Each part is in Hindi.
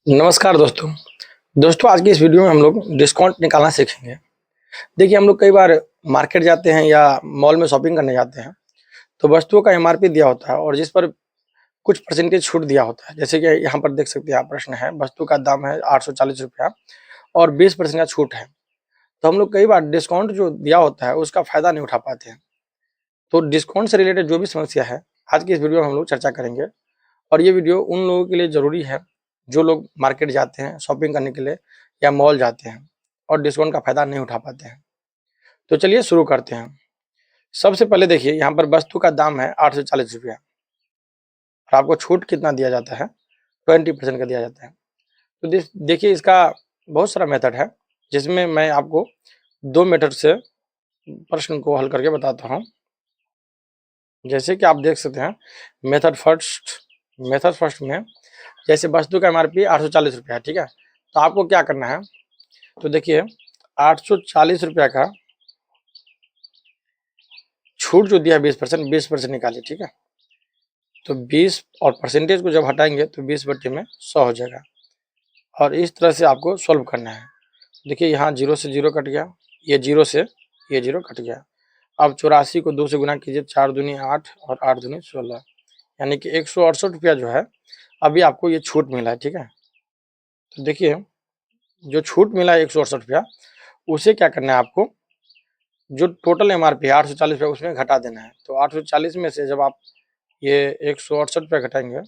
नमस्कार दोस्तों। आज की इस वीडियो में हम लोग डिस्काउंट निकालना सीखेंगे। देखिए, हम लोग कई बार मार्केट जाते हैं या मॉल में शॉपिंग करने जाते हैं, तो वस्तुओं का एमआरपी दिया होता है और जिस पर कुछ परसेंटेज छूट दिया होता है। जैसे कि यहाँ पर देख सकते हैं आप, प्रश्न है, वस्तु का दाम है ₹840 और 20% का छूट है। तो हम लोग कई बार डिस्काउंट जो दिया होता है उसका फ़ायदा नहीं उठा पाते हैं। तो डिस्काउंट से रिलेटेड जो भी समस्या है, आज की इस वीडियो में हम लोग चर्चा करेंगे और ये वीडियो उन लोगों के लिए ज़रूरी है, जो लोग मार्केट जाते हैं शॉपिंग करने के लिए या मॉल जाते हैं और डिस्काउंट का फ़ायदा नहीं उठा पाते हैं। तो चलिए शुरू करते हैं। सबसे पहले देखिए, यहाँ पर वस्तु का दाम है ₹840 और आपको छूट कितना दिया जाता है? 20% का दिया जाता है। तो देखिए, इसका बहुत सारा मेथड है, जिसमें मैं आपको 2 मेथड से प्रश्न को हल करके बताता हूँ। जैसे कि आप देख सकते हैं, मेथड फर्स्ट में जैसे वस्तु का एमआरपी ₹840 है, ठीक है? तो आपको क्या करना है? तो देखिए, ₹840 का छूट जो दिया है 20% निकालिए, ठीक है? तो 20 और परसेंटेज को जब हटाएँगे तो 20/100 हो जाएगा और इस तरह से आपको सॉल्व करना है। देखिए, यहाँ 0 से 0 कट गया, ये 0 से ये 0 कट गया। अब 84 को 2 से गुना कीजिए, 4 दूनी 8 और 8 दूनी 16, यानी कि ₹168 जो है, अभी आपको ये छूट मिला है, ठीक है? तो देखिए, जो छूट मिला है ₹168, उसे क्या करना है आपको, जो टोटल एमआरपी है ₹840 उसमें घटा देना है। तो 840 में से जब आप ये ₹168 घटाएँगे,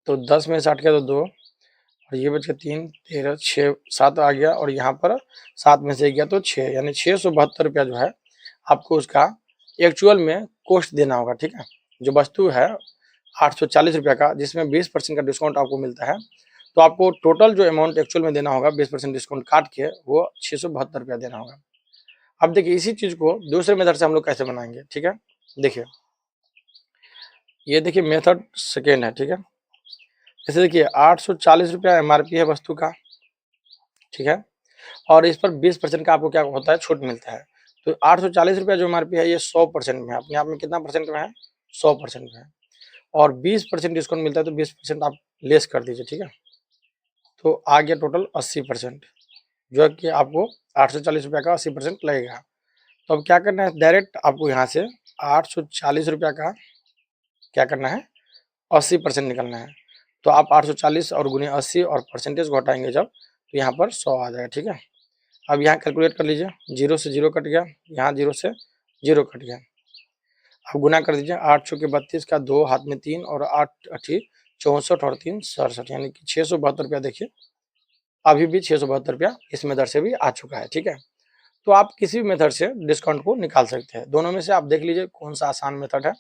तो 10 में से 8 गया तो 2 और ये बच गया 3, 13, 6, 7 आ गया और यहाँ पर 7 में से 1 गया तो 6, यानी ₹672 जो है, आपको उसका एक्चुअल में कॉस्ट देना होगा, ठीक है? जो वस्तु है ₹840 का, जिसमें 20% का डिस्काउंट आपको मिलता है, तो आपको टोटल जो अमाउंट एक्चुअल में देना होगा 20% डिस्काउंट काट के, वो ₹672 देना होगा। अब देखिए, इसी चीज़ को दूसरे मेथड से हम लोग कैसे बनाएँगे, ठीक है? देखिए, ये देखिए मेथड सेकंड है, ठीक है? जैसे देखिए, ₹840 एमआरपी है वस्तु का, ठीक है? और इस पर 20% का आपको क्या होता है, छूट मिलता है। तो ₹840 जो एमआरपी है, ये 100% में है, अपने आप में कितना परसेंट में है? 100% में है और 20% डिस्काउंट मिलता है, तो 20% आप लेस कर दीजिए, ठीक है? तो आ गया टोटल 80%, जो है कि आपको ₹840 का 80% लगेगा। तो अब क्या करना है, डायरेक्ट आपको यहाँ से ₹840 का क्या करना है, 80% निकालना है। तो आप 840 और गुने 80 और परसेंटेज को हटाएँगे जब, तो यहाँ पर 100 आ जाएगा, ठीक है? अब यहाँ कैलकुलेट कर लीजिए, 0 से 0 कट गया, यहाँ 0 से 0 कट गया। अब गुना कर दीजिए, 8 चौके 32 का 2 हाथ में 3 और 8 अठी 64 और 3 67, यानी कि ₹672 देखिए, अभी भी ₹672 इस मेथड से भी आ चुका है, ठीक है? तो आप किसी भी मेथड से डिस्काउंट को निकाल सकते हैं। दोनों में से आप देख लीजिए कौन-सा आसान मेथड है,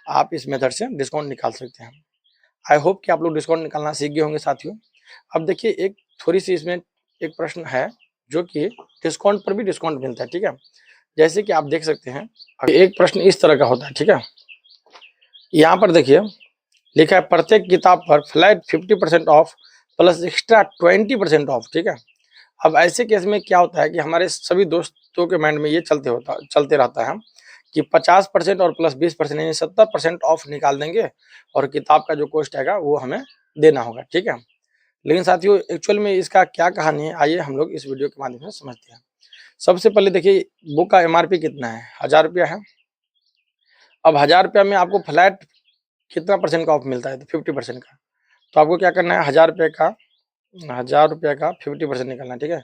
आप इस मेथड से डिस्काउंट निकाल सकते हैं। आई होप कि आप लोग डिस्काउंट निकालना सीख गए होंगे साथियों। अब देखिए, एक थोड़ी-सी इसमें एक प्रश्न है, जो कि डिस्काउंट पर भी डिस्काउंट मिलता है, ठीक है? जैसे कि आप देख सकते हैं, एक प्रश्न इस तरह का होता है, ठीक है? यहाँ पर देखिए, लिखा है प्रत्येक किताब पर flat 50% of plus extra 20% of, ठीक है? अब ऐसे केस में क्या होता है कि हमारे सभी दोस्तों के माइंड में ये चलते रहता है कि 50% और प्लस 20% यानी 70% ऑफ निकाल देंगे और किताब का जो कॉस्ट आएगा वो हमें देना होगा, ठीक है? लेकिन साथियों, एक्चुअल में इसका क्या कहानी है, आइए हम लोग इस वीडियो के माध्यम से समझते हैं। सबसे पहले देखिए, बुक का एमआरपी कितना है? ₹1000 है। अब ₹1000 में आपको फ्लैट कितना परसेंट का ऑफ मिलता है? तो 50% का। तो आपको क्या करना है, ₹1000 का 50% निकालना है, ठीक है?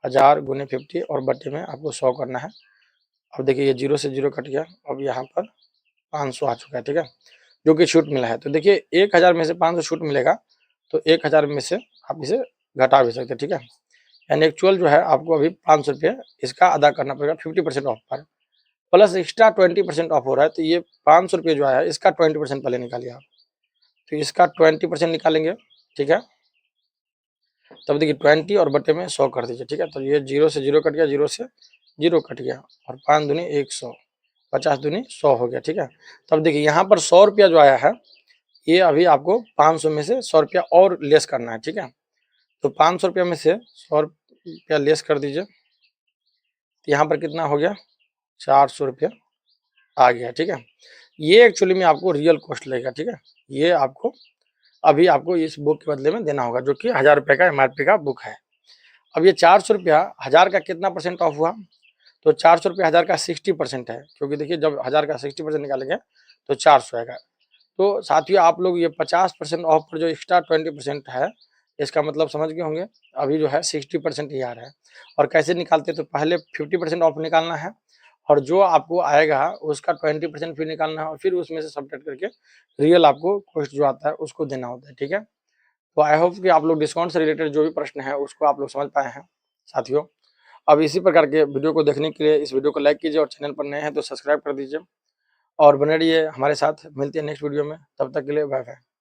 1000 गुने 50 और बट्टे में आपको 100 करना है। अब देखिए, ये 0 से 0 कट गया, अब यहाँ पर 500 आ चुका है, ठीक है? जो कि छूट मिला है। तो देखिए, 1000 में से 500 छूट मिलेगा, तो 1000 में से आप इसे घटा भी सकते हैं, ठीक है? यानी एक्चुअल जो है, आपको अभी ₹500 इसका अदा करना पड़ेगा 50% ऑफ पर, प्लस एक्स्ट्रा 20% ऑफ हो रहा है, तो ये ₹500 जो आया है, इसका 20% पहले निकालिए आप। तो इसका 20% निकालेंगे, ठीक है? तब देखिए, 20 और बटे में 100 कर दीजिए, ठीक है? तो ये 0 से 0 कट गया, 0 से 0 कट गया और 5 दूनी 100, 50 दूनी 100 हो गया, ठीक है? तब देखिए, यहाँ पर ₹100 जो आया है, ये अभी आपको 500 में से ₹100 और लेस करना है, ठीक है? तो ₹500 में से ₹100 लेस कर दीजिए, तो यहाँ पर कितना हो गया, ₹400 आ गया, ठीक है? ये एक्चुअली में आपको रियल कॉस्ट लगेगा, ठीक है? ये आपको अभी आपको इस बुक के बदले में देना होगा, जो कि 1000 रुपये का MRP का बुक है। अब ये 400 रुपया 1000 का कितना % ऑफ हुआ? तो 400 रुपया 1000 का 60% है, क्योंकि देखिए जब 1000 का 60% निकालेंगे तो 400 आएगा। तो साथियों आप लोग ये 50% ऑफ पर जो एक्स्ट्रा 20% है, इसका मतलब समझ गए होंगे। अभी जो है 60% ही आ रहा है। और कैसे निकालते हैं, तो पहले 50% ऑफ निकालना है और जो आपको आएगा उसका 20% फिर निकालना है और फिर उसमें से सब्ट्रैक्ट करके रियल आपको कॉस्ट जो आता है उसको देना होता है, ठीक है। तो आई होप कि आप लोग डिस्काउंट से रिलेटेड जो भी प्रश्न है उसको आप लोग समझ पाए हैं साथियों। अब इसी प्रकार के वीडियो को देखने के लिए इस वीडियो को लाइक कीजिए और चैनल पर नए हैं तो सब्सक्राइब कर दीजिए और बने रहिए हमारे साथ। मिलते हैं नेक्स्ट वीडियो में, तब तक के लिए बाय बाय।